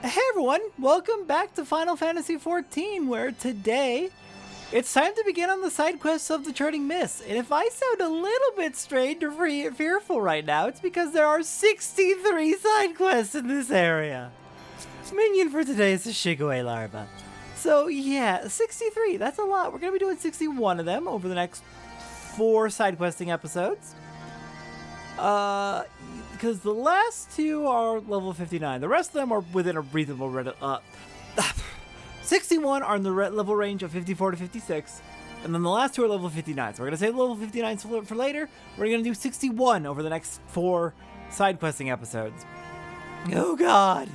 Hey everyone, welcome back to Final Fantasy XIV, where today it's time to begin on the side quests of the Churning Mists. And if I sound a little bit strained or fearful right now, it's because there are 63 side quests in this area. Minion for today is the Shigue larva. So yeah, 63, that's a lot. We're going to be doing 61 of them over the next 4 side questing episodes. Because the last 2 are level 59. The rest of them are within a reasonable 61 are in the level range of 54 to 56. And then the last 2 are level 59. So we're going to save level 59 for later. We're going to do 61 over the next 4 side questing episodes. Oh god.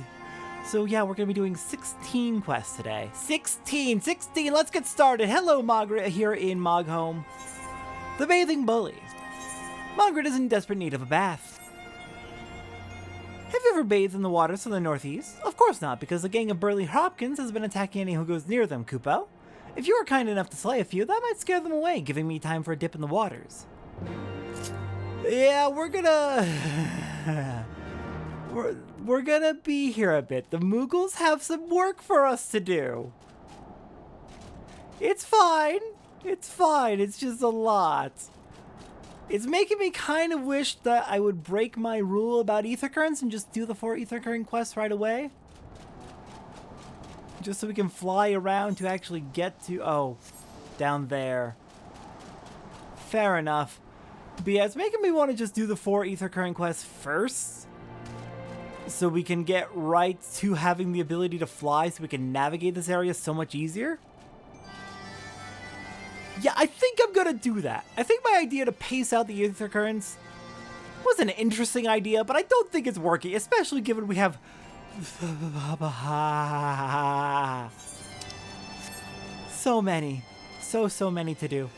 So yeah, we're going to be doing 16 quests today. 16! Let's get started. Hello, Margaret, here in Moghome. The Bathing Bully. Margaret is in desperate need of a bath. Have you ever bathed in the waters of the northeast? Of course not, because a gang of burly Hopkins has been attacking anyone who goes near them, Kupo. If you are kind enough to slay a few, that might scare them away, giving me time for a dip in the waters. Yeah, we're gonna... we're gonna be here a bit. The Moogles have some work for us to do. It's fine. It's just a lot. It's making me kind of wish that I would break my rule about ether currents and just do the 4 ether current quests right away. Just so we can fly around to actually get to... Oh, down there. Fair enough. But yeah, it's making me want to just do the 4 ether current quests first. So we can get right to having the ability to fly so we can navigate this area so much easier. Yeah, I think I'm gonna do that. I think my idea to pace out the ether currents was an interesting idea, but I don't think it's working, especially given we have so many to do.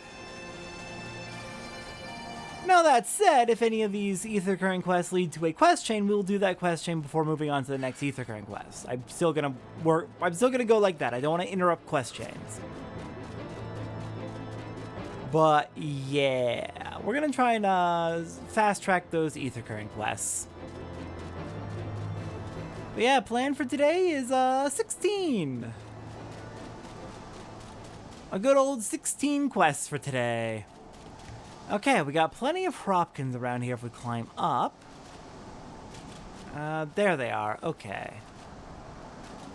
Now that said, if any of these ether current quests lead to a quest chain, we'll do that quest chain before moving on to the next ether current quest. I'm still gonna go like that. I don't want to interrupt quest chains. But yeah, we're gonna try and fast track those ether current quests. But yeah, plan for today is 16. A good old 16 quests for today. Okay, we got plenty of Hopkins around here if we climb up. There they are. Okay.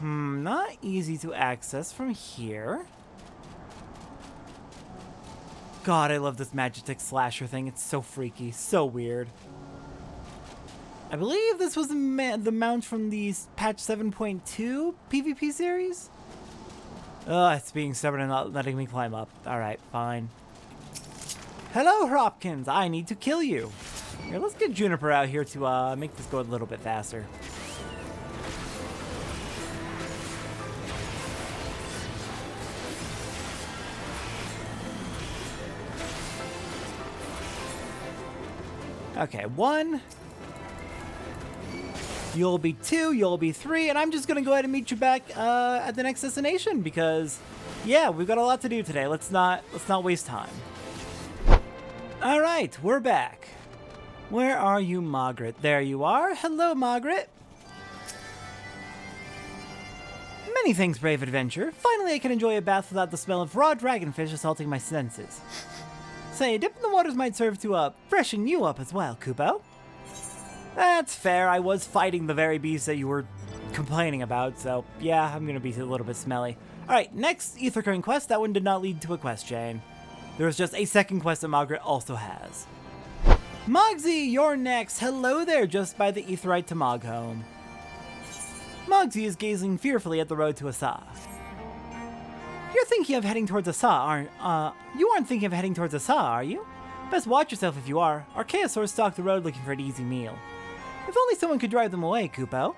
Not easy to access from here. God, I love this Magitek slasher thing. It's so freaky, so weird. I believe this was the mount from the patch 7.2 PvP series. Ugh, it's being stubborn and not letting me climb up. Alright, fine. Hello, Hopkins. I need to kill you. Here, let's get Juniper out here to make this go a little bit faster. Okay, 1. You'll be 2, you'll be 3, and I'm just gonna go ahead and meet you back at the next destination because, yeah, we've got a lot to do today. Let's not waste time. All right, we're back. Where are you, Margaret? There you are. Hello, Margaret. Many thanks, brave adventure. Finally, I can enjoy a bath without the smell of raw dragonfish assaulting my senses. Say, a dip in the waters might serve to freshen you up as well, Kupo. That's fair. I was fighting the very beast that you were complaining about, so yeah, I'm gonna be a little bit smelly. Alright, next ether current quest. That one did not lead to a quest chain. There was just a second quest that Margaret also has. Mogsy, you're next. Hello there, just by the Aetheryte to Moghome. Mogsy is gazing fearfully at the road to Asa. You're thinking of heading towards Asa, you aren't thinking of heading towards Asa, are you? Best watch yourself if you are. Archaeosaurs stalk the road looking for an easy meal. If only someone could drive them away, Kupo.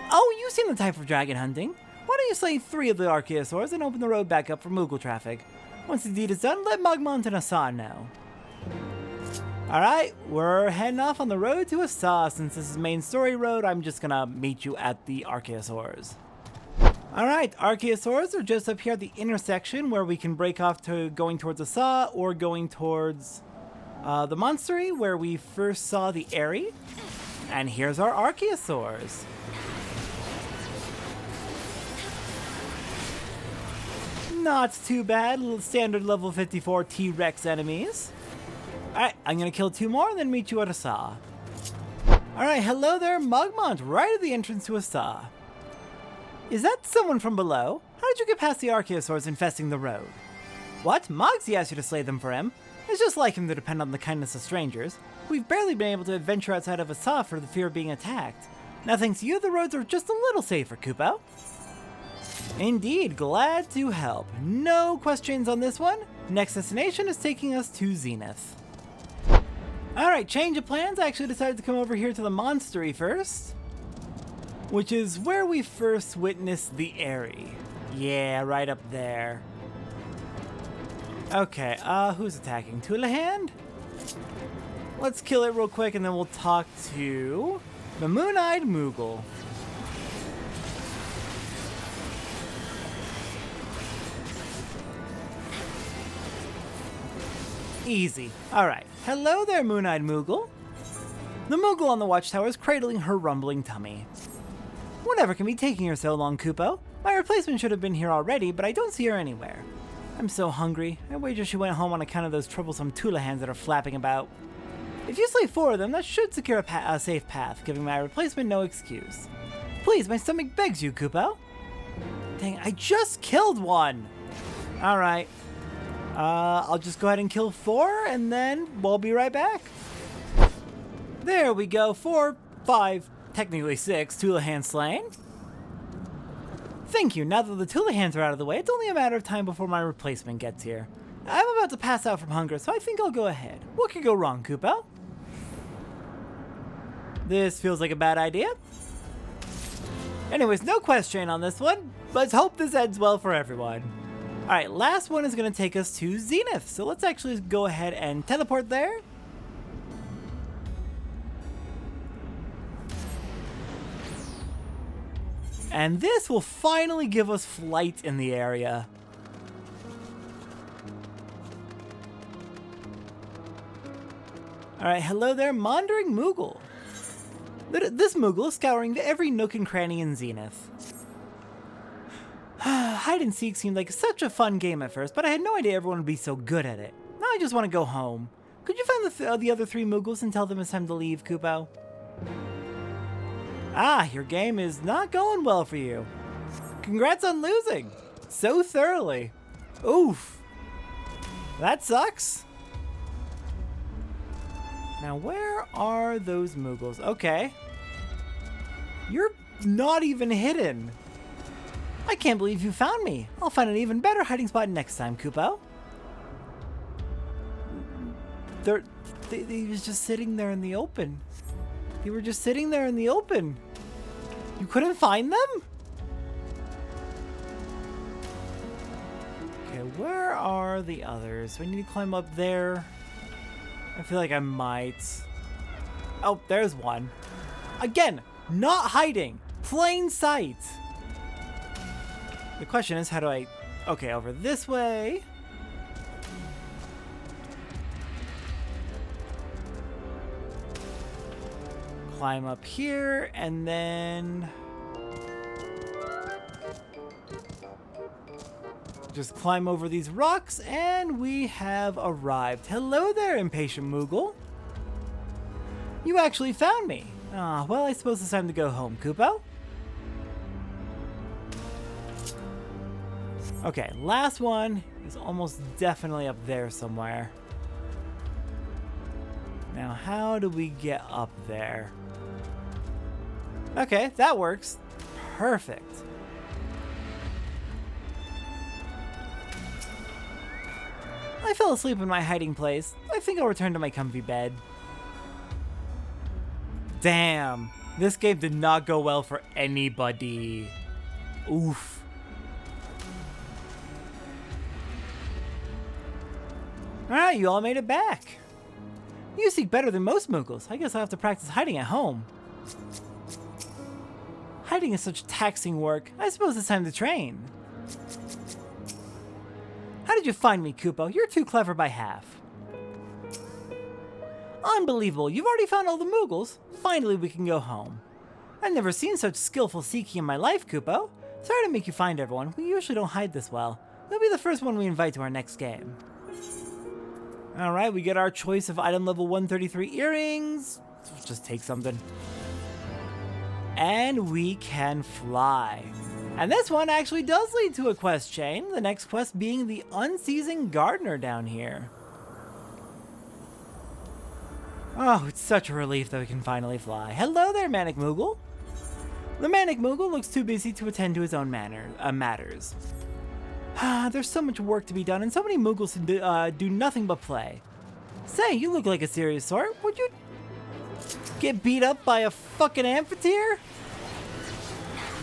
Oh, you seem the type of dragon hunting. Why don't you slay 3 of the Archaeosaurs and open the road back up for Moogle traffic? Once the deed is done, let Mogmont and Asa know. Alright, we're heading off on the road to Asa. Since this is main story road, I'm just gonna meet you at the Archaeosaurs. Alright, Archaeosaurs are just up here at the intersection where we can break off to going towards Asa or going towards the Monstery where we first saw the Airy. And here's our Archaeosaurs. Not too bad, little standard level 54 T-Rex enemies. Alright, I'm gonna kill 2 more and then meet you at Asa. Alright, hello there, Mugmont, right at the entrance to Asa. Is that someone from below? How did you get past the archaeosaurs infesting the road? What? Mogsy asked you to slay them for him? It's just like him to depend on the kindness of strangers. We've barely been able to venture outside of Asa for the fear of being attacked. Now thanks to you, the roads are just a little safer, Kupo. Indeed, glad to help. No questions on this one. Next destination is taking us to Zenith. Alright, change of plans. I actually decided to come over here to the Monstery first, which is where we first witnessed the Airy. Yeah, right up there. Okay, who's attacking? Tulahan? Let's kill it real quick and then we'll talk to the Moon-Eyed Moogle. Easy. Alright. Hello there, Moon-Eyed Moogle. The Moogle on the watchtower is cradling her rumbling tummy. Whatever can be taking her so long, Kupo? My replacement should have been here already, but I don't see her anywhere. I'm so hungry. I wager she went home on account of those troublesome Tulahans that are flapping about. If you slay 4 of them, that should secure a safe path, giving my replacement no excuse. Please, my stomach begs you, Kupo. Dang, I just killed one! Alright. I'll just go ahead and kill 4, and then we'll be right back. There we go, 4, 5, technically 6 Tulahans slain. Thank you, now that the Tulahans are out of the way, it's only a matter of time before my replacement gets here. I'm about to pass out from hunger, so I think I'll go ahead. What could go wrong, Kupo? This feels like a bad idea. Anyways, no question on this one. Let's hope this ends well for everyone. Alright, last one is going to take us to Zenith, so let's actually go ahead and teleport there. And this will finally give us flight in the area. Alright, hello there, Maundering Moogle. This Moogle is scouring every nook and cranny in Zenith. Hide and seek seemed like such a fun game at first, but I had no idea everyone would be so good at it. Now I just want to go home. Could you find the other 3 Moogles and tell them it's time to leave, Kupo? Ah, your game is not going well for you. Congrats on losing so thoroughly. Oof. That sucks. Now, where are those Moogles? Okay. You're not even hidden. I can't believe you found me. I'll find an even better hiding spot next time, Kupo. They was just sitting there in the open. They were just sitting there in the open. You couldn't find them? Okay, where are the others? Do I need to climb up there? I feel like I might. Oh, there's one. Again, not hiding. Plain sight. The question is, how do I... Okay, over this way. Climb up here, and then... just climb over these rocks, and we have arrived. Hello there, impatient Moogle. You actually found me. Ah, well, I suppose it's time to go home, Kupo. Okay, last one is almost definitely up there somewhere. Now, how do we get up there? Okay, that works. Perfect. I fell asleep in my hiding place. I think I'll return to my comfy bed. Damn, this game did not go well for anybody. Oof. Alright, you all made it back. You seek better than most Moogles. I guess I'll have to practice hiding at home. Hiding is such taxing work. I suppose it's time to train. How did you find me, Kupo? You're too clever by half. Unbelievable. You've already found all the Moogles. Finally, we can go home. I've never seen such skillful seeking in my life, Kupo. Sorry to make you find everyone. We usually don't hide this well. He'll be the first one we invite to our next game. Alright, we get our choice of item level 133 earrings. Let's just take something. And we can fly. And this one actually does lead to a quest chain, the next quest being the Unceasing Gardener down here. Oh, it's such a relief that we can finally fly. Hello there, Manic Moogle. The Manic Moogle looks too busy to attend to his own matters. There's so much work to be done and so many Moogles do nothing but play. Say, you look like a serious sort. Would you get beat up by a fucking amphitheater?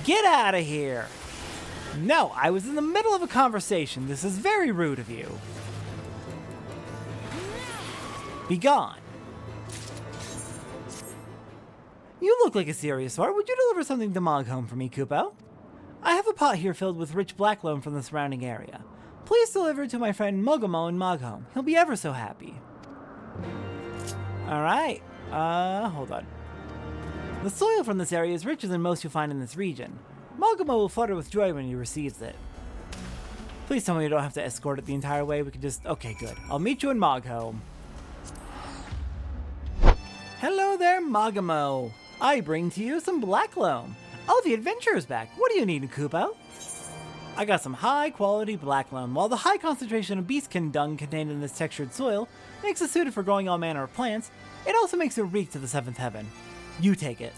Get out of here! No, I was in the middle of a conversation. This is very rude of you. Be gone. You look like a serious sort. Would you deliver something to Moghome for me, Kupo? I have a pot here filled with rich black loam from the surrounding area. Please deliver it to my friend Mogamo in Moghome. He'll be ever so happy. Alright. Hold on. The soil from this area is richer than most you'll find in this region. Mogamo will flutter with joy when he receives it. Please tell me you don't have to escort it the entire way. We can just... Okay, good. I'll meet you in Moghome. Hello there, Mogamo. I bring to you some black loam. Oh, the adventurer's back. What do you need, Kupo? I got some high-quality black loam. While the high concentration of beastkin dung contained in this textured soil makes it suited for growing all manner of plants, it also makes it reek to the seventh heaven. You take it.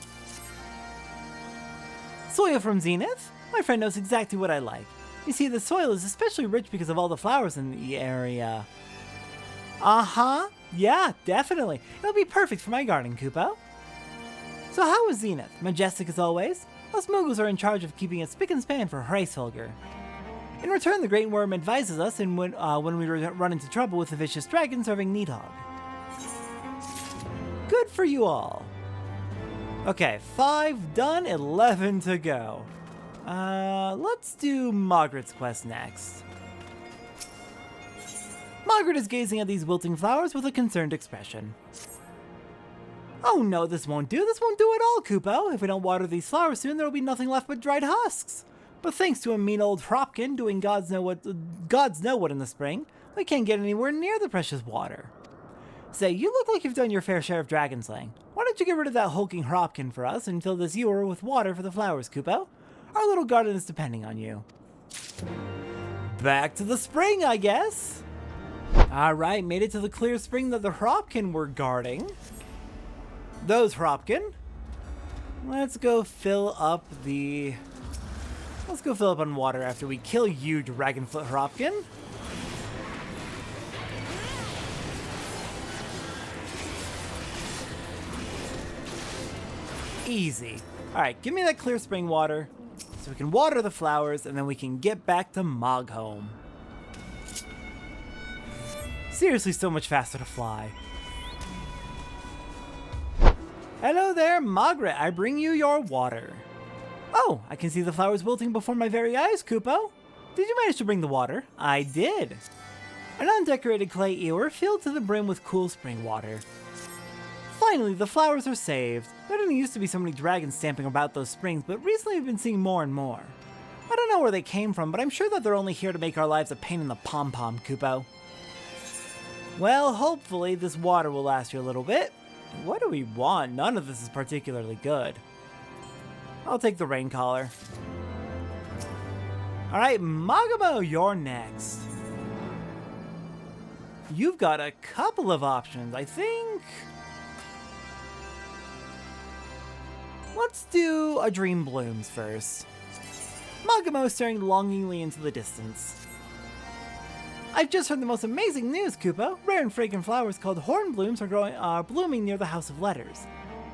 Soil from Zenith? My friend knows exactly what I like. You see, the soil is especially rich because of all the flowers in the area. Uh-huh. Yeah, definitely. It'll be perfect for my garden, Kupo. So how was Zenith? Majestic as always? Us Moogles are in charge of keeping it spick and span for Hraesvelgr. In return, the Great Worm advises us when we run into trouble with a vicious dragon serving Needhog. Good for you all. Okay, 5 done, 11 to go. Let's do Margaret's quest next. Margaret is gazing at these wilting flowers with a concerned expression. Oh no, this won't do. This won't do at all, Kupo. If we don't water these flowers soon, there will be nothing left but dried husks. But thanks to a mean old Hropkin doing gods know what in the spring, we can't get anywhere near the precious water. Say, you look like you've done your fair share of dragon slaying. Why don't you get rid of that hulking Hropkin for us and fill this ewer with water for the flowers, Kupo? Our little garden is depending on you. Back to the spring, I guess. Alright, made it to the clear spring that the Hropkin were guarding. Those Hropkin. Let's go fill up on water after we kill you, Dragonfoot Hropkin. Easy. Alright, give me that clear spring water so we can water the flowers and then we can get back to Moghome. Seriously, so much faster to fly. Hello there, Margaret. I bring you your water. Oh, I can see the flowers wilting before my very eyes, Kupo. Did you manage to bring the water? I did. An undecorated clay ewer filled to the brim with cool spring water. Finally, the flowers are saved. There didn't used to be so many dragons stamping about those springs, but recently I've been seeing more and more. I don't know where they came from, but I'm sure that they're only here to make our lives a pain in the pom-pom, Kupo. Well, hopefully this water will last you a little bit. What do we want? None of this is particularly good. I'll take the rain collar. Alright, Mogamo, you're next. You've got a couple of options, I think. Let's do a Dream Blooms first. Mogamo is staring longingly into the distance. I've just heard the most amazing news, Kupo. Rare and fragrant flowers called hornblooms are blooming near the House of Letters.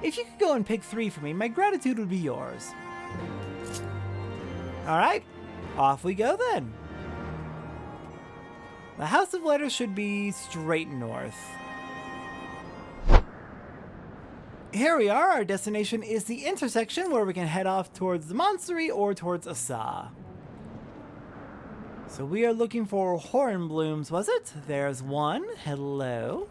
If you could go and pick 3 for me, my gratitude would be yours. Alright, off we go then. The House of Letters should be straight north. Here we are, our destination is the intersection where we can head off towards the Monastery or towards Asa. So we are looking for hornblooms, was it? There's one. Hello.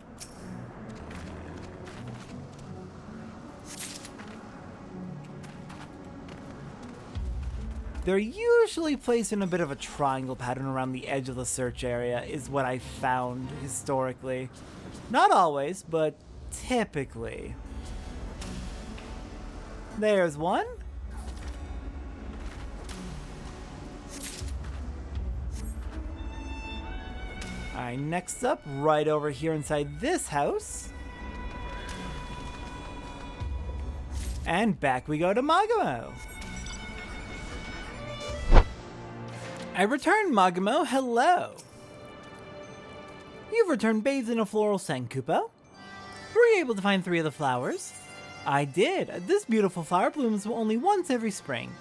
They're usually placed in a bit of a triangle pattern around the edge of the search area, is what I found historically. Not always, but typically. There's one. Alright, next up, right over here inside this house. And back we go to Magumo. I returned, Magumo. Hello. You've returned bathed in a floral scent, Kupo. Were you able to find 3 of the flowers? I did. This beautiful flower blooms only once every spring.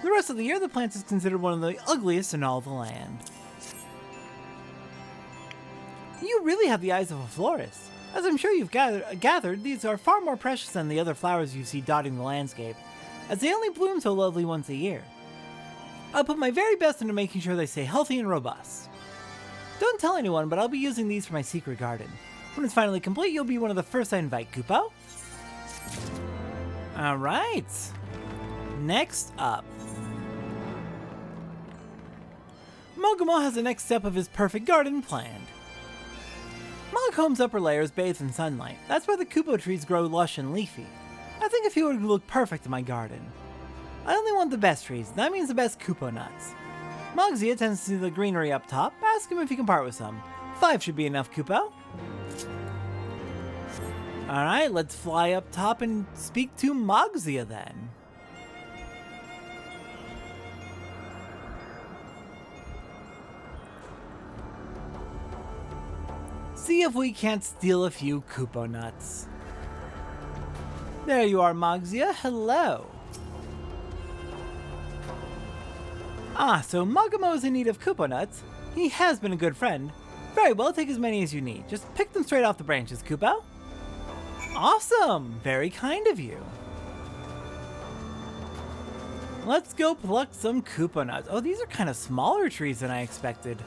The rest of the year, the plant is considered one of the ugliest in all the land. You really have the eyes of a florist. As I'm sure you've gathered, these are far more precious than the other flowers you see dotting the landscape, as they only bloom so lovely once a year. I'll put my very best into making sure they stay healthy and robust. Don't tell anyone, but I'll be using these for my secret garden. When it's finally complete, you'll be one of the first I invite, Kupo. Alright. Next up. Magumo has the next step of his perfect garden planned. Moghome's upper layer is bathed in sunlight. That's why the Kupo trees grow lush and leafy. I think a few would look perfect in my garden. I only want the best trees, and that means the best Kupo nuts. Mogzia tends to see the greenery up top. Ask him if he can part with some. 5 should be enough, Kupo. Alright, let's fly up top and speak to Mogzia then. See if we can't steal a few Kupo nuts. There you are, Mogzia. Hello. Ah, so Magumo is in need of Kupo nuts. He has been a good friend. Very well, take as many as you need. Just pick them straight off the branches, Kupo. Awesome! Very kind of you. Let's go pluck some Kupo nuts. Oh, these are kind of smaller trees than I expected.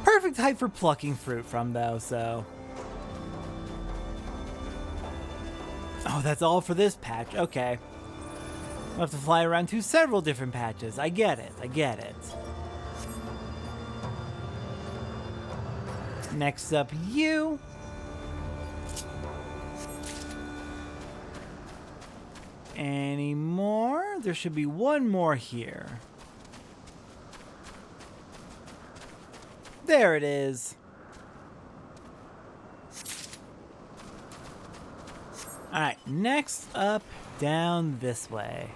Perfect height for plucking fruit from, though, so... Oh, that's all for this patch. Okay. I'll have to fly around to several different patches. I get it. I get it. Next up, you. Any more? There should be one more here. There it is. Alright, next up, down this way.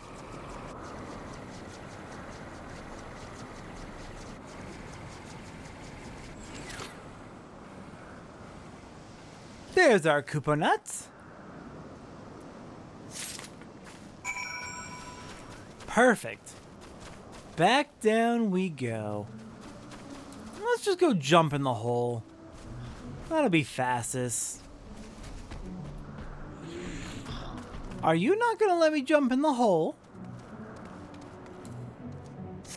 There's our Kupo nuts. Perfect. Back down we go. Let's just go jump in the hole. That'll be fastest. Are you not gonna let me jump in the hole?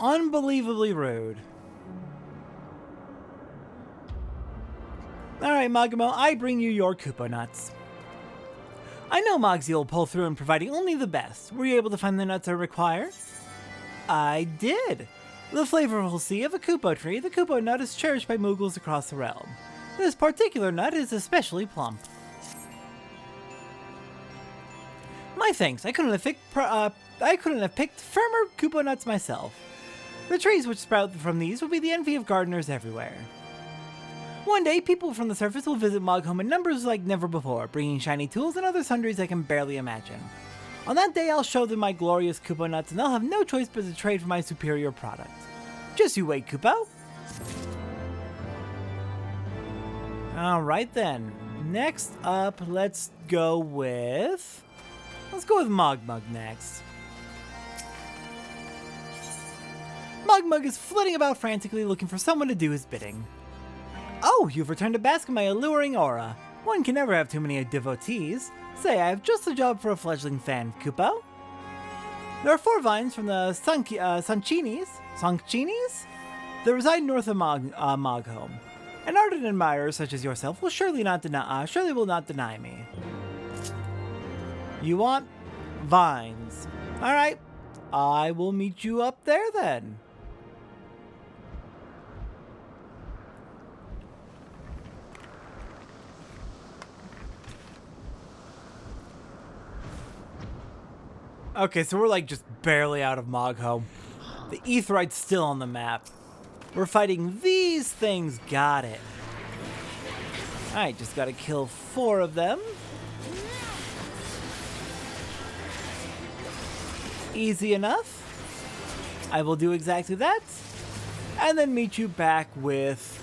Unbelievably rude. Alright, Magumo, I bring you your Kupo nuts. I know Mogzia will pull through in providing only the best. Were you able to find the nuts I require? I did. The flavorful seed of a Kupo tree, the Kupo nut is cherished by Moogles across the realm. This particular nut is especially plump. My thanks, I couldn't have picked firmer Kupo nuts myself. The trees which sprout from these will be the envy of gardeners everywhere. One day, people from the surface will visit Moghome in numbers like never before, bringing shiny tools and other sundries I can barely imagine. On that day, I'll show them my glorious Kupo nuts, and they'll have no choice but to trade for my superior product. Just you wait, Kupo. Alright then. Next up, let's go with Mogmug next. Mogmug is flitting about frantically looking for someone to do his bidding. Oh, you've returned to bask in my alluring aura. One can never have too many devotees. Say, I have just the job for a fledgling fan, Kupo. There are 4 vines from the Sanchinis that reside north of Moghome. An ardent admirer such as yourself will surely not deny me. You want vines. Alright, I will meet you up there then. Okay, so we're like just barely out of Mogholm. The Aetheryte's still on the map. We're fighting these things, got it. Alright, just gotta kill 4 of them. Easy enough. I will do exactly that. And then meet you back with...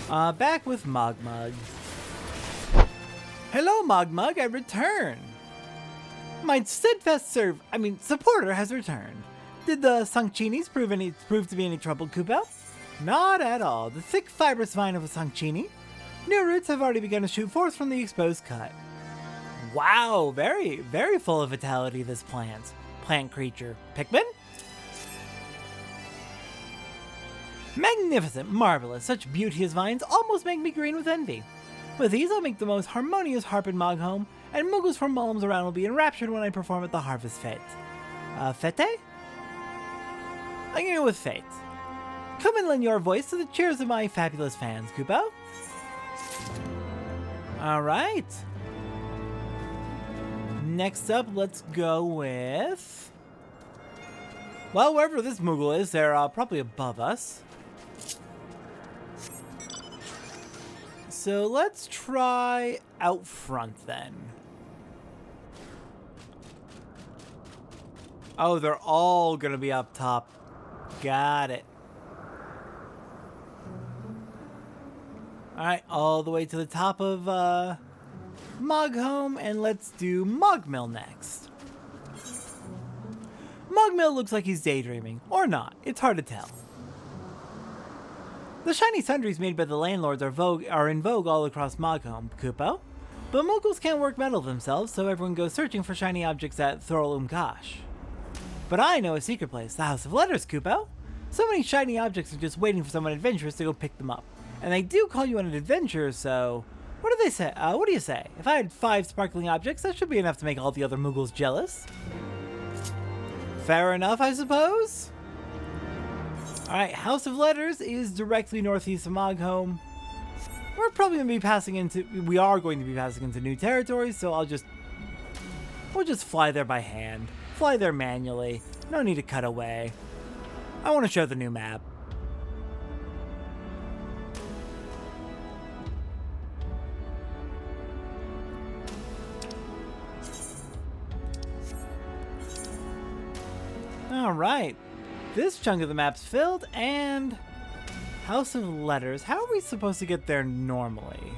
Mogmug. Hello, Mogmug, I return. My steadfast supporter has returned. Did the Sanchinis prove to be any trouble, Kupo? Not at all. The thick fibrous vine of a Sanchini. New roots have already begun to shoot forth from the exposed cut. Wow, very, very full of vitality, this plant creature. Pikmin? Magnificent, marvelous, such beauteous vines almost make me green with envy. With these I'll make the most harmonious harp in Mogholm, and Moogles from Mulms around will be enraptured when I perform at the Harvest Fete. Fete? I'm going with Fate. Come and lend your voice to the cheers of my fabulous fans, Kupo. Alright. Next up, let's go with... Well, wherever this Moogle is, they're probably above us. So let's try out front then. Oh, they're all gonna be up top. Got it. Alright, all the way to the top of Mogholm, and let's do Mogmill next. Mogmill looks like he's daydreaming, or not, it's hard to tell. The shiny sundries made by the landlords are in vogue all across Mogholm, Kupo. But Moogles can't work metal themselves, so everyone goes searching for shiny objects at Thorol Umgash. But I know a secret place, the House of Letters, Kupo. So many shiny objects are just waiting for someone adventurous to go pick them up. And they do call you an adventurer, so... What do they say? What do you say? If I had 5 sparkling objects, that should be enough to make all the other Moogles jealous. Fair enough, I suppose? Alright, House of Letters is directly northeast of Mogholm. We are going to be passing into new territories, so we'll just fly there by hand. Fly there manually. No need to cut away. I want to show the new map. Alright. This chunk of the map's filled, and... House of Letters. How are we supposed to get there normally?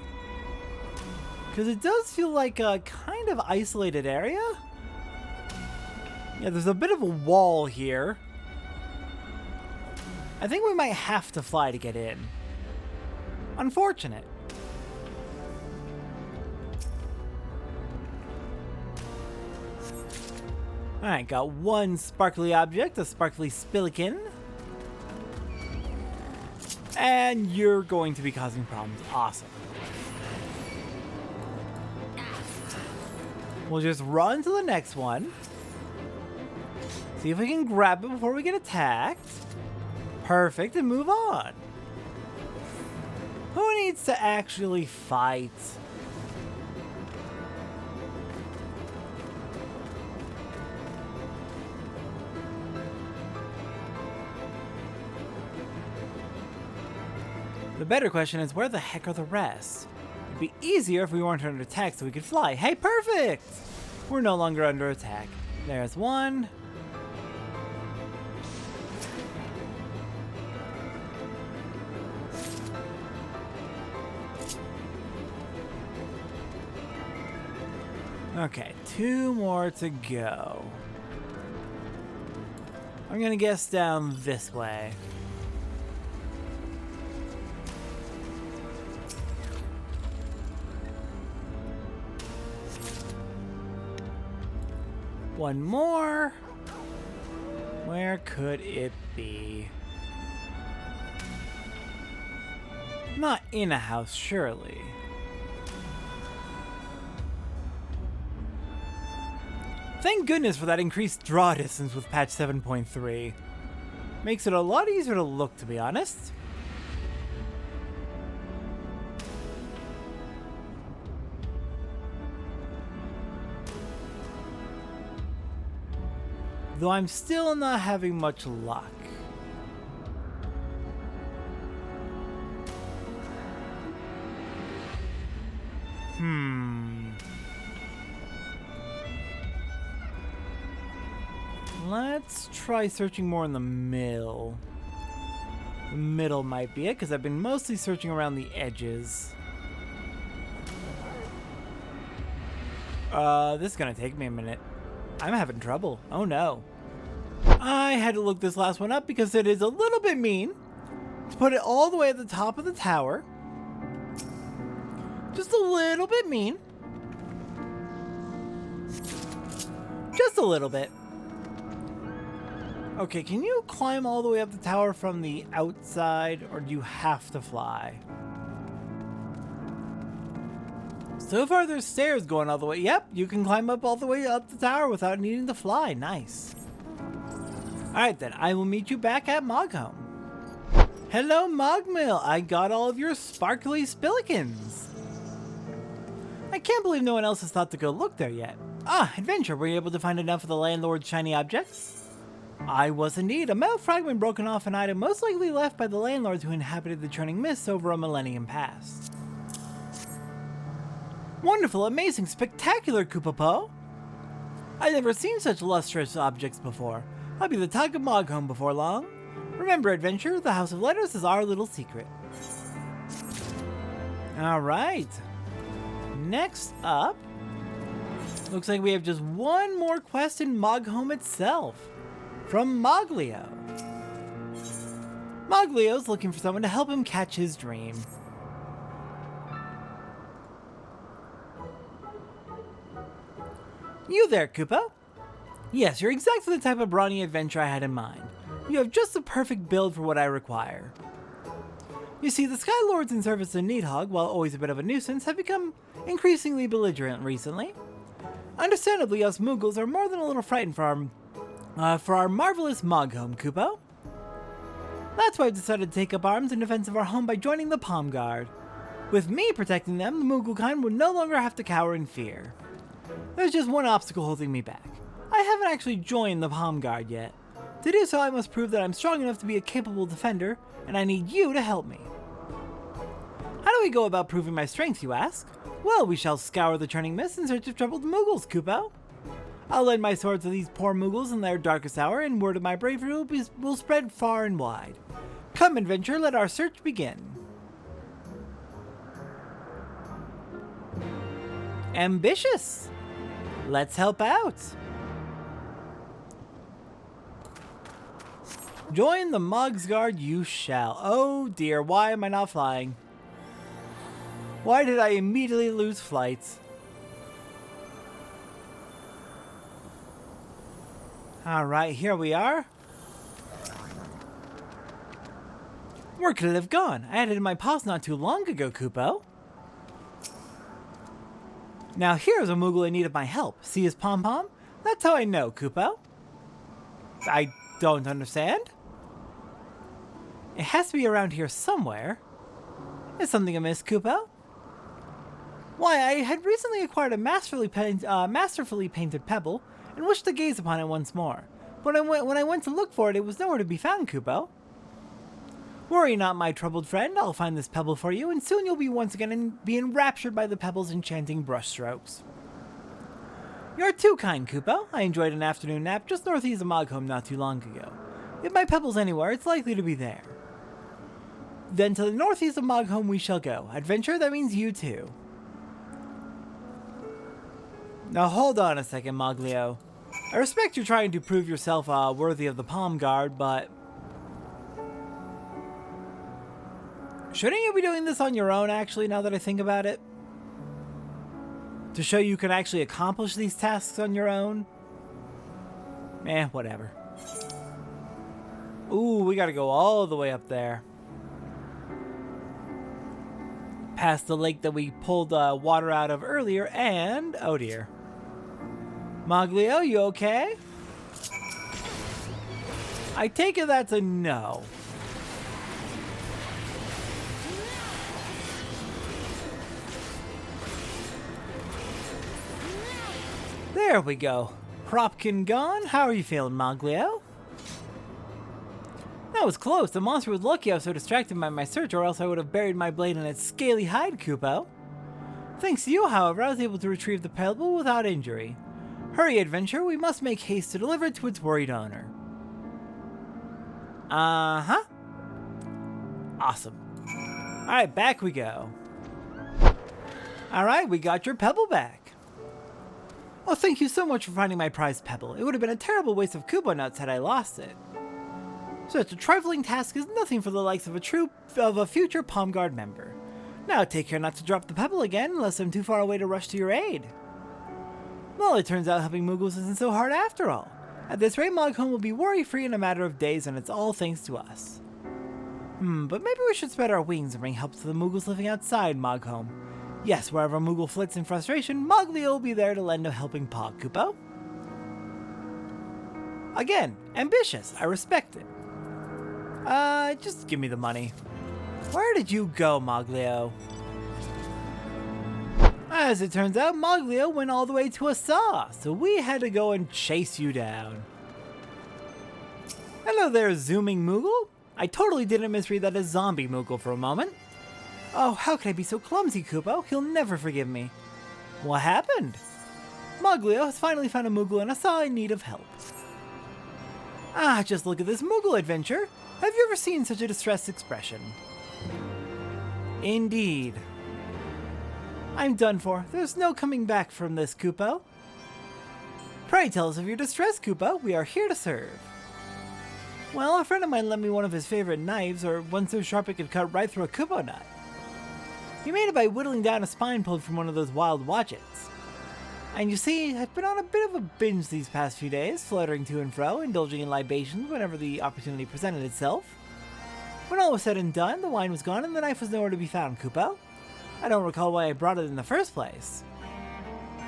Because it does feel like a kind of isolated area. Yeah, there's a bit of a wall here. I think we might have to fly to get in. Unfortunate. Alright, got one sparkly object, a sparkly spillikin. And you're going to be causing problems. Awesome. We'll just run to the next one. See if we can grab it before we get attacked. Perfect, and move on. Who needs to actually fight? The better question is, where the heck are the rest? It'd be easier if we weren't under attack so we could fly. Hey, perfect! We're no longer under attack. There's one. Okay, 2 more to go. I'm gonna guess down this way. One more. Where could it be? Not in a house, surely. Thank goodness for that increased draw distance with patch 7.3. Makes it a lot easier to look, to be honest. Though I'm still not having much luck. Let's try searching more in the middle. The middle might be it, because I've been mostly searching around the edges. This is gonna take me a minute. I'm having trouble. Oh no. I had to look this last one up because it is a little bit mean to put it all the way at the top of the tower. Just a little bit mean. Just a little bit. Okay, can you climb all the way up the tower from the outside, or do you have to fly? So far there's stairs going all the way. Yep, you can climb up all the way up the tower without needing to fly. Nice. Alright then, I will meet you back at Moghome. Hello Mogmill, I got all of your sparkly spillikins. I can't believe no one else has thought to go look there yet. Ah, adventure, were you able to find enough of the landlord's shiny objects? I was indeed. A metal fragment broken off an item most likely left by the landlords who inhabited the Churning Mists over a millennium past. Wonderful, amazing, spectacular, Koopapo! I've never seen such lustrous objects before. I'll be the talk of Moghome before long. Remember, adventure, the House of Letters is our little secret. Alright. Next up, looks like we have just one more quest in Moghome itself. From Moglio. Moglio's looking for someone to help him catch his dream. You there, Koopa? Yes, you're exactly the type of brawny adventure I had in mind. You have just the perfect build for what I require. You see, the Sky Lords in service of Needhog, while always a bit of a nuisance, have become increasingly belligerent recently. Understandably, us Moogles are more than a little frightened for our marvelous Moghome, Koopa. That's why I've decided to take up arms in defense of our home by joining the Palm Guard. With me protecting them, the Moogle kind will no longer have to cower in fear. There's just one obstacle holding me back. I haven't actually joined the Palm Guard yet. To do so, I must prove that I'm strong enough to be a capable defender, and I need you to help me. How do we go about proving my strength, you ask? Well, we shall scour the Churning Mists in search of troubled Moogles, Koopa. I'll lend my sword to these poor Moogles in their darkest hour, and word of my bravery will spread far and wide. Come, adventure, let our search begin. Ambitious! Let's help out! Join the Mogs Guard you shall. Oh dear, why am I not flying? Why did I immediately lose flights? Alright, here we are. Where could it have gone? I had it in my paws not too long ago, Koopa. Now here's a Moogle in need of my help. See his pom-pom? That's how I know, Koopa. I don't understand. It has to be around here somewhere. Is something amiss, Koopa? Why, I had recently acquired a masterfully painted pebble and wished to gaze upon it once more. But when I went to look for it, it was nowhere to be found, Koopa. Worry not, my troubled friend. I'll find this pebble for you, and soon you'll be once again be enraptured by the pebble's enchanting brushstrokes. You're too kind, Koopa. I enjoyed an afternoon nap just northeast of Moghome not too long ago. If my pebble's anywhere, it's likely to be there. Then to the northeast of Moghome we shall go. Adventure, that means you too. Now hold on a second, Moglio. I respect you trying to prove yourself worthy of the Palm Guard, but shouldn't you be doing this on your own, actually, now that I think about it? To show you can actually accomplish these tasks on your own? Whatever. Ooh, we gotta go all the way up there. Past the lake that we pulled water out of earlier, and oh dear. Moglio, you okay? I take it that's a no. There we go. Propkin gone. How are you feeling, Moglio? That was close. The monster was lucky I was so distracted by my search, or else I would have buried my blade in its scaly hide, Kupo. Thanks to you, however, I was able to retrieve the Pebble without injury. Hurry, adventure. We must make haste to deliver it to its worried owner. Uh-huh. Awesome. Alright, back we go. Alright, we got your Pebble back. Oh, thank you so much for finding my prized Pebble. It would have been a terrible waste of Kupo nuts had I lost it. Such a trifling task is nothing for the likes of a future Palm Guard member. Now take care not to drop the Pebble again unless I'm too far away to rush to your aid. Well, it turns out helping Moogles isn't so hard after all. At this rate, Moghome will be worry-free in a matter of days, and it's all thanks to us. But maybe we should spread our wings and bring help to the Moogles living outside Moghome. Yes, wherever a Moogle flits in frustration, Moglio will be there to lend a helping paw, Kupo. Again, ambitious. I respect it. Just give me the money. Where did you go, Moglio? As it turns out, Moglio went all the way to Asa, so we had to go and chase you down. Hello there, zooming Moogle. I totally didn't misread that as zombie Moogle for a moment. Oh, how could I be so clumsy, Kupo? He'll never forgive me. What happened? Moglio has finally found a Moogle in Asa in need of help. Ah, just look at this Moogle adventure. Have you ever seen such a distressed expression? Indeed. I'm done for. There's no coming back from this, Kupo. Pray tell us of your distress, Kupo. We are here to serve. Well, a friend of mine lent me one of his favorite knives, or one so sharp it could cut right through a Kupo nut. He made it by whittling down a spine pulled from one of those wild Wadjets. And you see, I've been on a bit of a binge these past few days, fluttering to and fro, indulging in libations whenever the opportunity presented itself. When all was said and done, the wine was gone and the knife was nowhere to be found, Kupo. I don't recall why I brought it in the first place.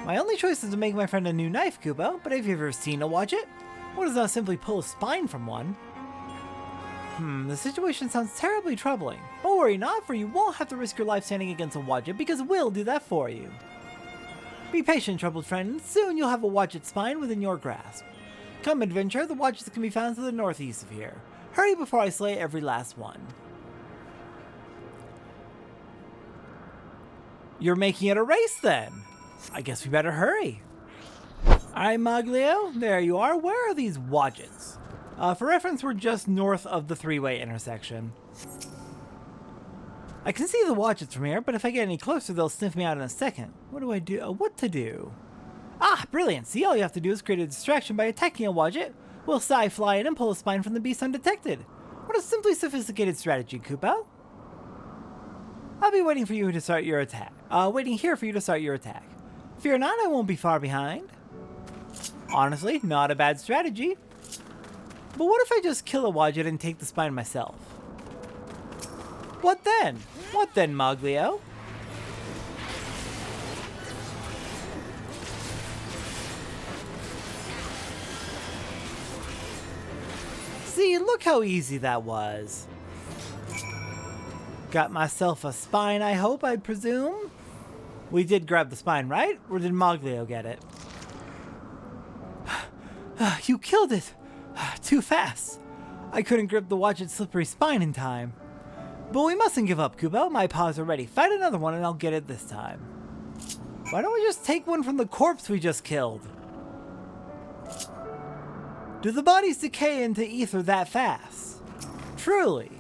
My only choice is to make my friend a new knife, Kupo, but have you ever seen a Wadjet? One does not simply pull a spine from one. The situation sounds terribly troubling. But worry not, for you won't have to risk your life standing against a Wadjet, because we'll do that for you. Be patient, troubled friend, and soon you'll have a Wadjet spine within your grasp. Come, adventure, the Wadjets can be found to the northeast of here. Hurry before I slay every last one. You're making it a race, then. I guess we better hurry. Alright, Moglio, there you are. Where are these Wadjets? For reference, we're just north of the three-way intersection. I can see the Wadjets from here, but if I get any closer, they'll sniff me out in a second. What do I do? What to do? Ah, brilliant. See, all you have to do is create a distraction by attacking a Wadjet. We'll fly in and pull a spine from the beast undetected. What a simply sophisticated strategy, Kupo. I'll be waiting for you to start your attack. Waiting here for you to start your attack. Fear not, I won't be far behind. Honestly, not a bad strategy. But what if I just kill a Wadjet and take the spine myself? What then? What then, Moglio? See, look how easy that was. Got myself a spine, I hope, I presume? We did grab the spine, right? Or did Moglio get it? You killed it! Too fast. I couldn't grip the Wadjet's slippery spine in time. But we mustn't give up, Kupo. My paws are ready. Find another one and I'll get it this time. Why don't we just take one from the corpse we just killed? Do the bodies decay into ether that fast? Truly.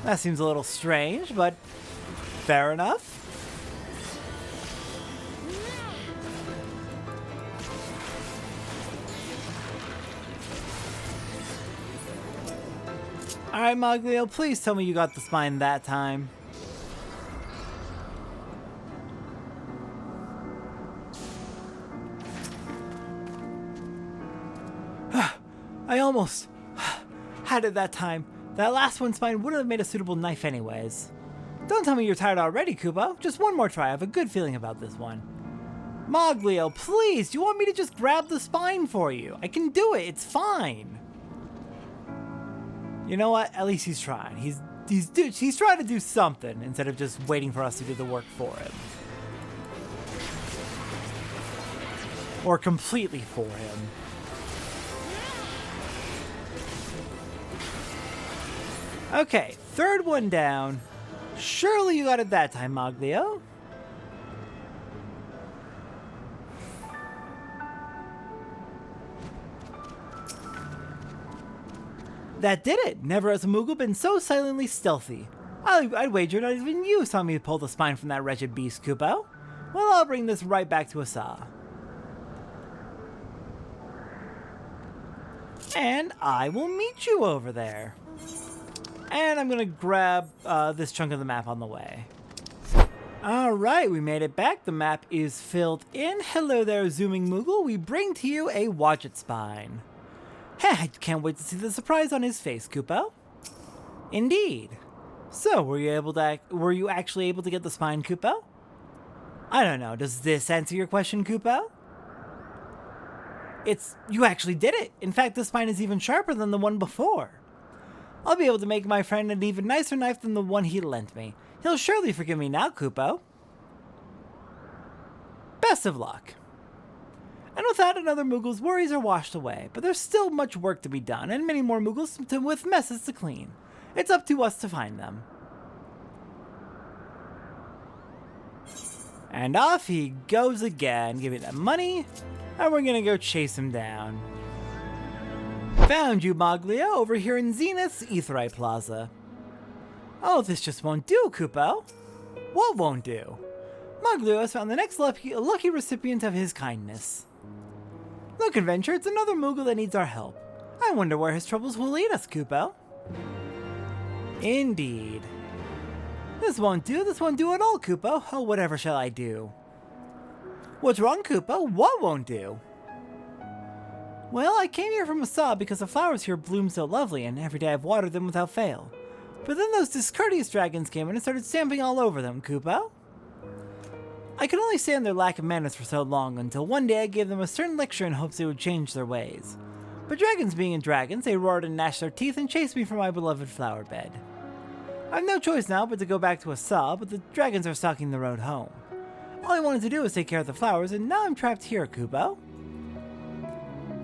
That seems a little strange, but fair enough. Alright, Moglio, please tell me you got the spine that time. I almost had it that time. That last one spine wouldn't have made a suitable knife anyways. Don't tell me you're tired already, Kupo. Just one more try. I have a good feeling about this one. Moglio, please, do you want me to just grab the spine for you? I can do it, it's fine. You know what? At least he's trying. He's trying to do something instead of just waiting for us to do the work for him. Or completely for him. Okay, third one down. Surely you got it that time, Moglio. That did it! Never has a Moogle been so silently stealthy. I'd wager not even you saw me pull the spine from that wretched beast, Kupo. Well, I'll bring this right back to Asa. And I will meet you over there. And I'm gonna grab this chunk of the map on the way. Alright, we made it back. The map is filled in. Hello there, zooming Moogle. We bring to you a Wadjet spine. Heh, I can't wait to see the surprise on his face, Kupo. Indeed. So, were you actually able to get the spine, Kupo? I don't know. Does this answer your question, Kupo? You actually did it. In fact, the spine is even sharper than the one before. I'll be able to make my friend an even nicer knife than the one he lent me. He'll surely forgive me now, Kupo. Best of luck. And with that, another Moogle's worries are washed away, but there's still much work to be done, and many more Moogles with messes to clean. It's up to us to find them. And off he goes again, giving them money, and we're gonna go chase him down. Found you, Moglio, over here in Zenith's Aetheryte Plaza. Oh, this just won't do, Kupo. What won't do? Moglio has found the next lucky recipient of his kindness. Look, Adventure, it's another Moogle that needs our help. I wonder where his troubles will lead us, Kupo. Indeed. This won't do at all, Kupo. Oh, whatever shall I do? What's wrong, Kupo? What won't do? Well, I came here from Asa because the flowers here bloom so lovely, and every day I've watered them without fail. But then those discourteous dragons came in and started stamping all over them, Kupo. I could only stand their lack of manners for so long until one day I gave them a certain lecture in hopes they would change their ways. But dragons being dragons, they roared and gnashed their teeth and chased me from my beloved flower bed. I have no choice now but to go back to Asa, but the dragons are stalking the road home. All I wanted to do was take care of the flowers, and now I'm trapped here, Kupo.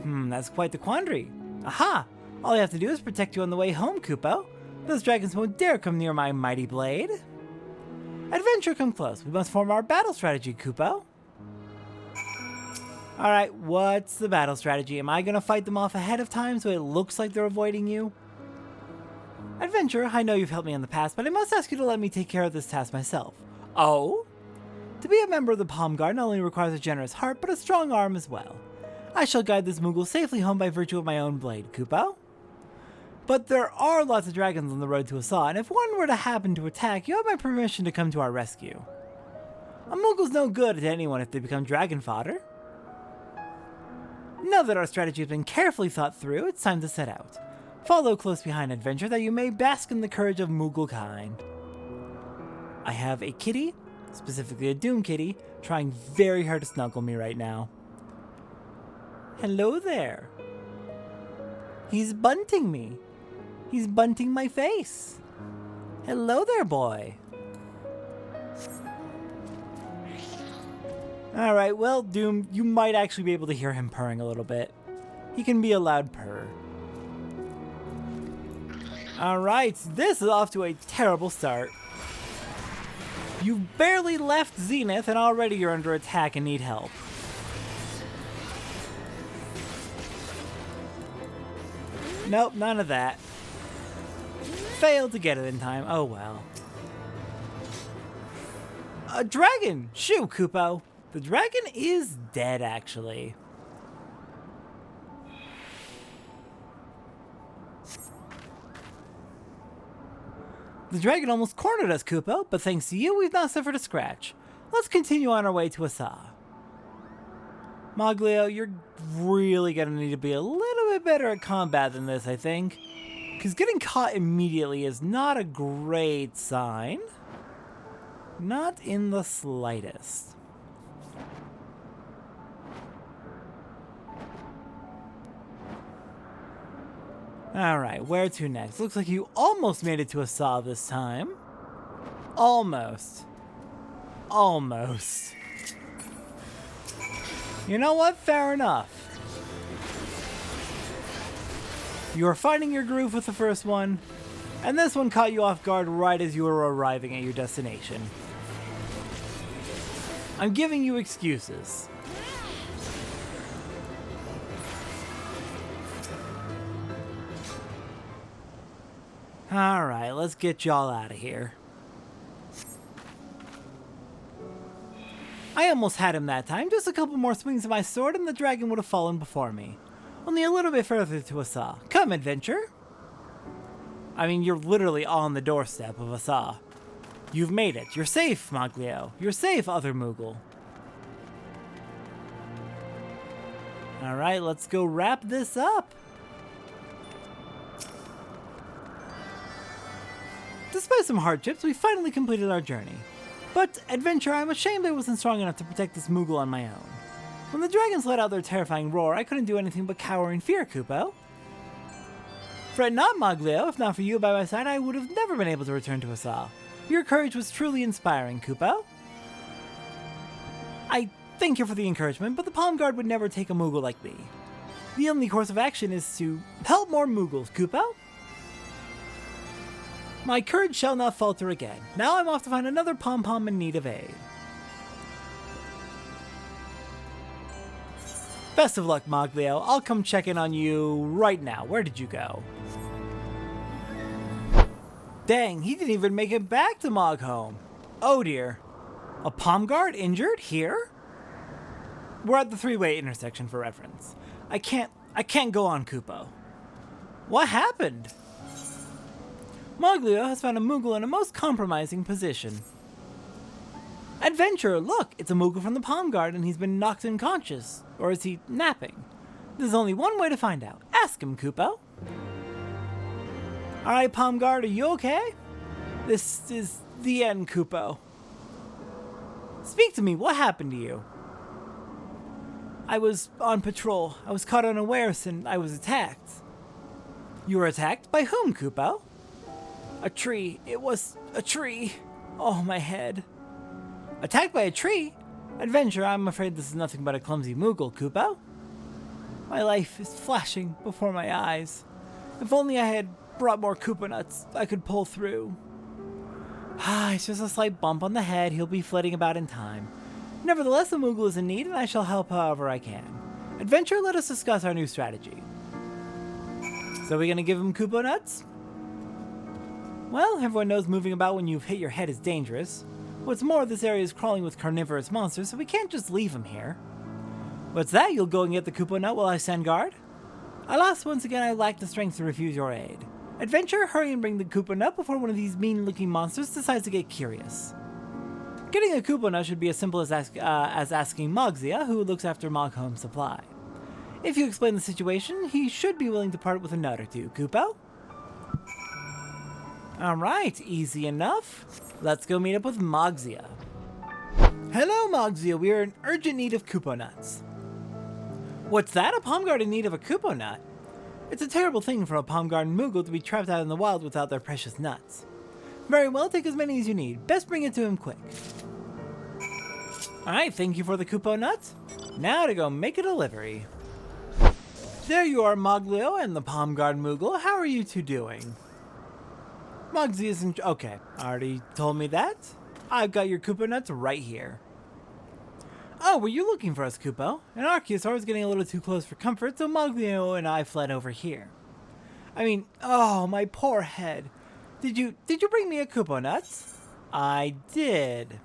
That's quite the quandary. Aha! All I have to do is protect you on the way home, Kupo. Those dragons won't dare come near my mighty blade. Adventure, come close. We must form our battle strategy, Kupo. Alright, what's the battle strategy? Am I going to fight them off ahead of time so it looks like they're avoiding you? Adventure, I know you've helped me in the past, but I must ask you to let me take care of this task myself. Oh? To be a member of the Palm Guard not only requires a generous heart, but a strong arm as well. I shall guide this Moogle safely home by virtue of my own blade, Kupo. But there are lots of dragons on the road to Asa, and if one were to happen to attack, you have my permission to come to our rescue. A Moogle's no good to anyone if they become dragon fodder. Now that our strategy has been carefully thought through, it's time to set out. Follow close behind, Adventure, that you may bask in the courage of Moogle kind. I have a kitty, specifically a Doom kitty, trying very hard to snuggle me right now. Hello there. He's bunting me. He's bunting my face. Hello there, boy. Alright, well, Doom, you might actually be able to hear him purring a little bit. He can be a loud purr. Alright, this is off to a terrible start. You've barely left Zenith and already you're under attack and need help. Nope, none of that. Failed to get it in time. Oh well. A dragon! Shoo, Kupo! The dragon is dead, actually. The dragon almost cornered us, Kupo, but thanks to you, we've not suffered a scratch. Let's continue on our way to Asa. Moglio, you're really gonna need to be a little bit better at combat than this, I think. Because getting caught immediately is not a great sign. Not in the slightest. Alright, where to next? Looks like you almost made it to a saw this time. Almost. Almost. You know what? Fair enough. You were finding your groove with the first one, and this one caught you off guard right as you were arriving at your destination. I'm giving you excuses. Alright, let's get y'all out of here. I almost had him that time. Just a couple more swings of my sword and the dragon would have fallen before me. Only a little bit further to Asa. Come, adventure! I mean, you're literally on the doorstep of Asa. You've made it. You're safe, Moglio. You're safe, other Moogle. Alright, let's go wrap this up. Despite some hardships, we finally completed our journey. But, adventure, I'm ashamed I wasn't strong enough to protect this Moogle on my own. When the dragons let out their terrifying roar, I couldn't do anything but cower in fear, Kupo. Fret not, Moglio. If not for you by my side, I would have never been able to return to Asa. Your courage was truly inspiring, Kupo. I thank you for the encouragement, but the Palm Guard would never take a Moogle like me. The only course of action is to help more Moogles, Kupo. My courage shall not falter again. Now I'm off to find another pom-pom in need of aid. Best of luck, Moglio. I'll come check in on you right now. Where did you go? Dang, he didn't even make it back to Moghome. Oh dear. A Palm Guard injured here? We're at the three-way intersection for reference. I can't go on, Kupo. What happened? Moglio has found a Moogle in a most compromising position. Adventurer, look! It's a Moogle from the Palm Guard and he's been knocked unconscious. Or is he napping? There's only one way to find out. Ask him, Kupo. Alright, Palm Guard, are you okay? This is the end, Kupo. Speak to me, what happened to you? I was on patrol. I was caught unawares and I was attacked. You were attacked? By whom, Kupo? A tree. It was a tree. Oh, my head. Attacked by a tree? Adventure, I'm afraid this is nothing but a clumsy Moogle, Kupo. My life is flashing before my eyes. If only I had brought more Koopa nuts, I could pull through. It's just a slight bump on the head. He'll be flitting about in time. Nevertheless, the Moogle is in need, and I shall help however I can. Adventure, let us discuss our new strategy. So we're gonna give him Koopa nuts? Well, everyone knows moving about when you've hit your head is dangerous. What's more, this area is crawling with carnivorous monsters, so we can't just leave him here. What's that? You'll go and get the Koopa nut while I stand guard? Alas, once again I lack the strength to refuse your aid. Adventure, hurry and bring the Koopa nut before one of these mean-looking monsters decides to get curious. Getting a Koopa nut should be as simple as asking Mogzia, who looks after Moghome's supply. If you explain the situation, he should be willing to part with a nut or two, Kupo. Alright, easy enough. Let's go meet up with Mogzia. Hello, Mogzia. We are in urgent need of Koopa nuts. What's that? A Palm Guard in need of a Koopa nut? It's a terrible thing for a Palm Guard Moogle to be trapped out in the wild without their precious nuts. Very well, take as many as you need. Best bring it to him quick. Alright, thank you for the Koopa nuts. Now to go make a delivery. There you are, Moglio and the Palm Guard Moogle. How are you two doing? Mogzia isn't... Okay, already told me that. I've got your Koopa nuts right here. Oh, were you looking for us, Kupo? An Arceus was getting a little too close for comfort, so Moglio and I fled over here. I mean, oh, my poor head. Did you bring me a Koopa nuts? I did.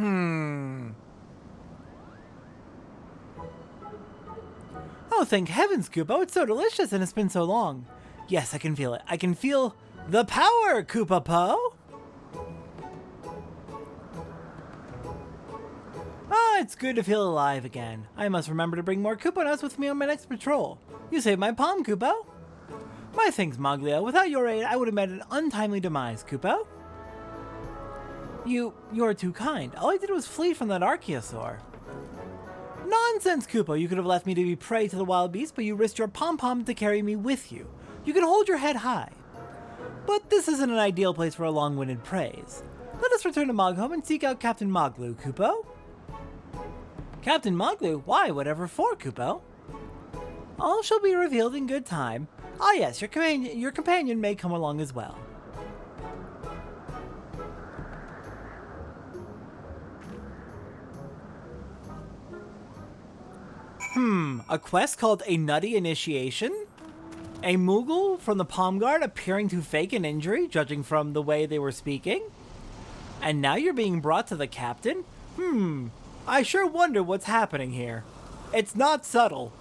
Oh, thank heavens, Kupo. It's so delicious and it's been so long. Yes, I can feel it. I can feel the power, Koopa-po. Ah, it's good to feel alive again. I must remember to bring more Koopa nuts with me on my next patrol. You saved my palm, Kupo. My thanks, Moglio. Without your aid, I would have met an untimely demise, Kupo. You are too kind. All I did was flee from that Arceosaur. Nonsense, Koopa. You could have left me to be prey to the wild beast, but you risked your pom-pom to carry me with you. You can hold your head high. But this isn't an ideal place for a long-winded praise. Let us return to Moghome and seek out Captain Moglu, Koopo. Captain Moglu? Why, whatever for, Koopo? All shall be revealed in good time. Ah yes, your companion may come along as well. A quest called a Nutty Initiation? A Moogle from the Palm Guard appearing to fake an injury, judging from the way they were speaking? And now you're being brought to the captain? I sure wonder what's happening here. It's not subtle.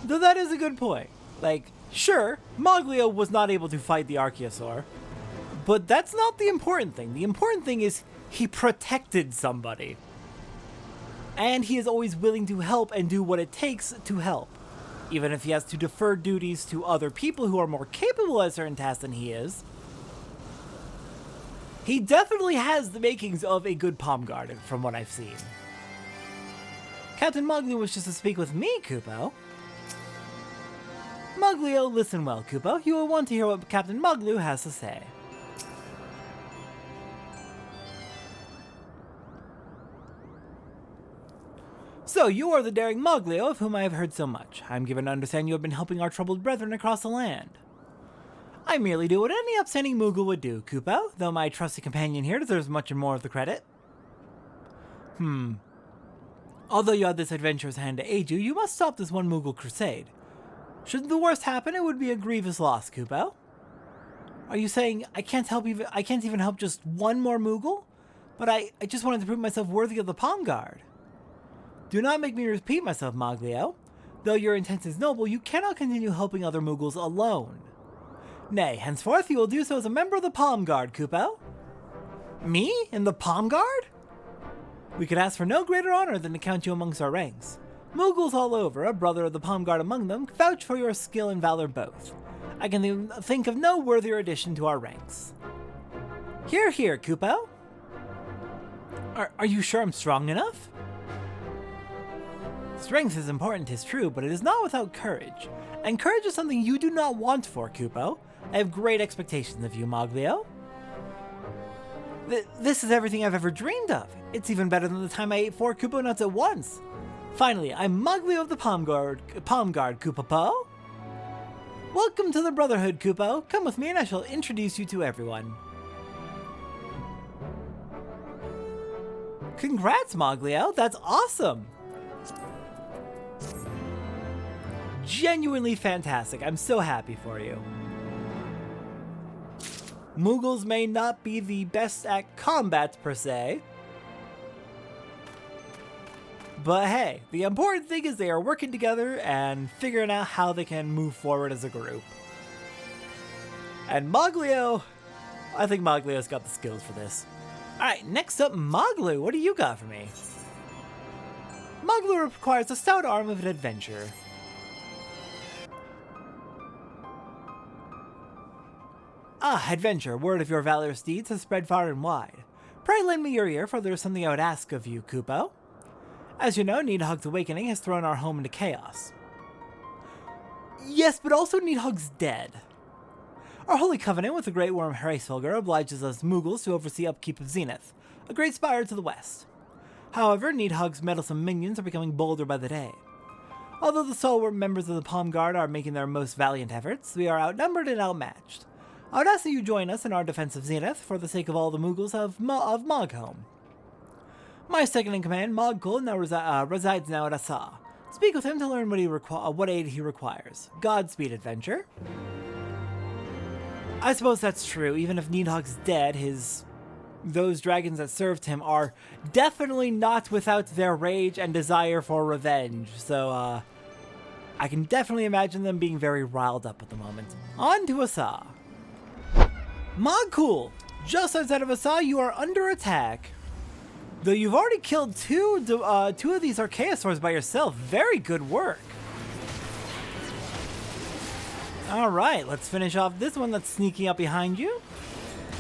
Though that is a good point. Like, sure, Moglio was not able to fight the Archaeosaur, but that's not the important thing. The important thing is he protected somebody. And he is always willing to help and do what it takes to help. Even if he has to defer duties to other people who are more capable at certain tasks than he is. He definitely has the makings of a good palm guard, from what I've seen. Captain Moglu wishes to speak with me, Koopo. Moglio, listen well, Koopo. You will want to hear what Captain Moglu has to say. So, you are the daring Moglio of whom I have heard so much. I am given to understand you have been helping our troubled brethren across the land. I merely do what any upstanding Moogle would do, Koopo, though my trusty companion here deserves much more of the credit. Although you have this adventurous hand to aid you, you must stop this one Moogle crusade. Should the worst happen, it would be a grievous loss, Koopo. Are you saying I can't even help just one more Moogle? But I just wanted to prove myself worthy of the Palm Guard. Do not make me repeat myself, Moglio. Though your intent is noble, you cannot continue helping other Moogles alone. Nay, henceforth you will do so as a member of the Palm Guard, Koopo. Me? In the Palm Guard? We could ask for no greater honor than to count you amongst our ranks. Moogles all over, a brother of the Palm Guard among them, vouch for your skill and valor both. I can think of no worthier addition to our ranks. Hear, hear, Koopo. Are you sure I'm strong enough? Strength is important, 'tis true, but it is not without courage. And courage is something you do not want for, Koopo. I have great expectations of you, Moglio. This is everything I've ever dreamed of. It's even better than the time I ate 4 Koopo nuts at once. Finally, I'm Moglio of the Palm Guard, Koopo. Welcome to the Brotherhood, Koopo. Come with me and I shall introduce you to everyone. Congrats, Moglio. That's awesome. Genuinely fantastic. I'm so happy for you. Moogles may not be the best at combat per se, but hey, the important thing is they are working together and figuring out how they can move forward as a group. And Moglio, I think Moglio's got the skills for this. Alright, next up, Moglu, what do you got for me? Moglu requires a stout arm of an adventure. Ah, adventure, word of your valorous deeds has spread far and wide. Pray lend me your ear, for there is something I would ask of you, Koopo. As you know, Needhog's awakening has thrown our home into chaos. Yes, but also Needhog's dead. Our holy covenant with the great worm Hraesvelgr obliges us Moogles to oversee upkeep of Zenith, a great spire to the west. However, Needhog's meddlesome minions are becoming bolder by the day. Although the stalwart members of the Palm Guard are making their most valiant efforts, we are outnumbered and outmatched. I would ask that you join us in our defense of Zenith for the sake of all the Moogles of Moghome. My second-in-command, Mogul, now resides now at Asa. Speak with him to learn what aid he requires. Godspeed, adventure. I suppose that's true. Even if Needhog's dead, those dragons that served him are definitely not without their rage and desire for revenge. So, I can definitely imagine them being very riled up at the moment. On to Asa. Mogul! Just outside of Asa, you are under attack. Though you've already killed two of these Archaeosaurs by yourself. Very good work. Alright, let's finish off this one that's sneaking up behind you.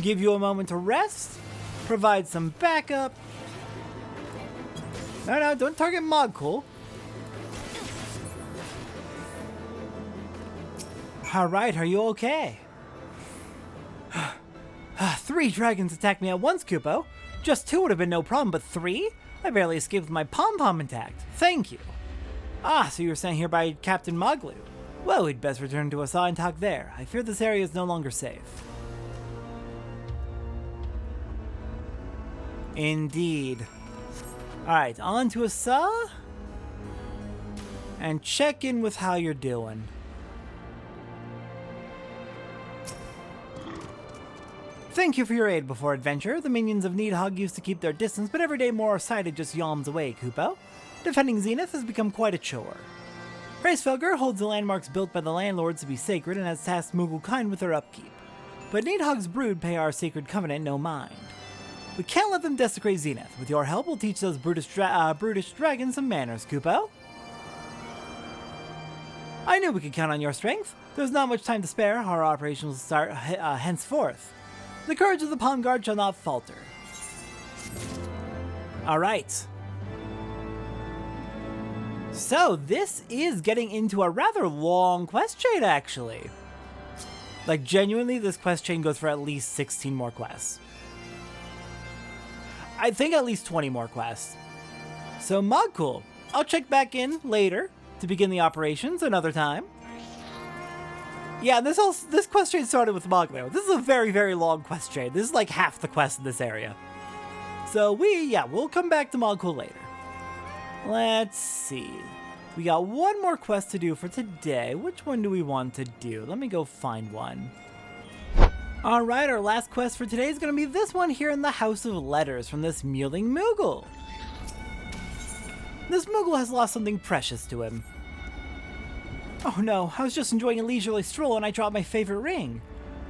give you a moment to rest, provide some backup. No, don't target Moogles. Alright, are you okay? 3 dragons attacked me at once, Kupo. Just 2 would have been no problem, but 3? I barely escaped with my pom-pom intact. Thank you. Ah, so you were sent here by Captain Moogles. Well, we'd best return to Asa and talk there. I fear this area is no longer safe. Indeed. Alright, on to Asa. And check in with how you're doing. Thank you for your aid before adventure. The minions of Needhog used to keep their distance, but every day more sighted just yawns away, Kupo. Defending Zenith has become quite a chore. Hraesvelgr holds the landmarks built by the landlords to be sacred and has tasked Moogle kind with their upkeep. But Needhog's brood pay our sacred covenant no mind. We can't let them desecrate Zenith. With your help, we'll teach those brutish dragons some manners, Kupo. I knew we could count on your strength. There's not much time to spare. Our operations will start henceforth. The courage of the Palm Guard shall not falter. Alright. So, this is getting into a rather long quest chain, actually. Like, genuinely, this quest chain goes for at least 16 more quests. I think at least 20 more quests. So, Moogles. I'll check back in later to begin the operations another time. Yeah, this quest chain started with Moogles. This is a very, very long quest chain. This is like half the quest in this area. So we'll come back to Moogles later. Let's see. We got one more quest to do for today. Which one do we want to do? Let me go find one. Alright, our last quest for today is going to be this one here in the House of Letters from this mewling Moogle. This Moogle has lost something precious to him. Oh no, I was just enjoying a leisurely stroll and I dropped my favorite ring.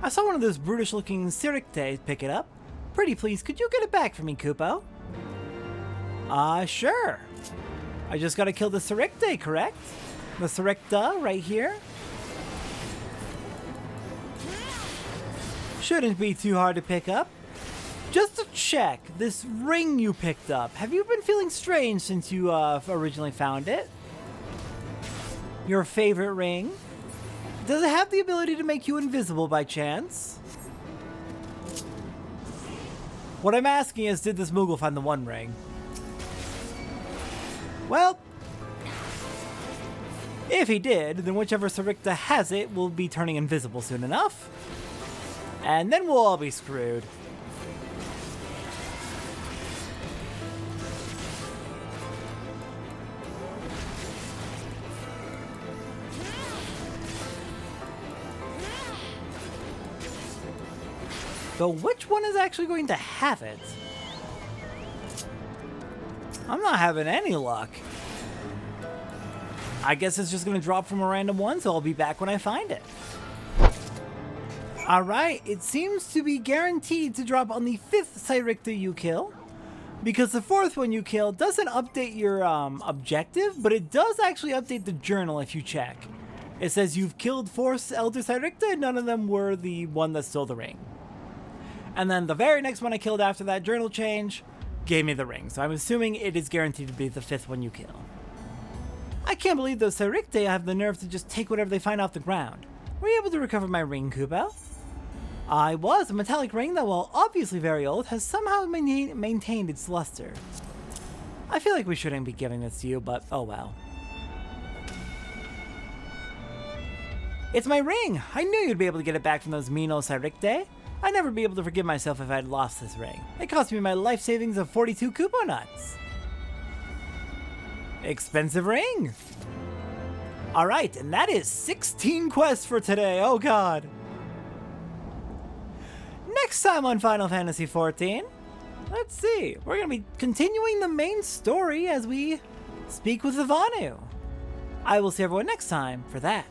I saw one of those brutish-looking Sidequests pick it up. Pretty please, could you get it back for me, Kupo? Sure. I just gotta kill the Sidequest, correct? The Sidequest right here. Shouldn't be too hard to pick up. Just to check, this ring you picked up, have you been feeling strange since you originally found it? Your favorite ring? Does it have the ability to make you invisible by chance? What I'm asking is, did this Moogle find the One Ring? Well, if he did, then whichever Sidequest has it will be turning invisible soon enough. And then we'll all be screwed. So which one is actually going to have it? I'm not having any luck. I guess it's just going to drop from a random one, so I'll be back when I find it. Alright, it seems to be guaranteed to drop on the 5th Sidequest you kill. Because the 4th one you kill doesn't update your objective, but it does actually update the journal if you check. It says you've killed 4 Elder Sidequest and none of them were the one that stole the ring. And then the very next one I killed after that journal change gave me the ring. So I'm assuming it is guaranteed to be the 5th one you kill. I can't believe those Sidequest have the nerve to just take whatever they find off the ground. Were you able to recover my ring, Kupo? I was. A metallic ring that, while obviously very old, has somehow maintained its luster. I feel like we shouldn't be giving this to you, but oh well. It's my ring! I knew you'd be able to get it back from those mean old Sidequest. I'd never be able to forgive myself if I'd lost this ring. It cost me my life savings of 42 Kupo nuts. Expensive ring. Alright, and that is 16 quests for today, oh god. Next time on Final Fantasy XIV, let's see, we're going to be continuing the main story as we speak with Ivanu. I will see everyone next time for that.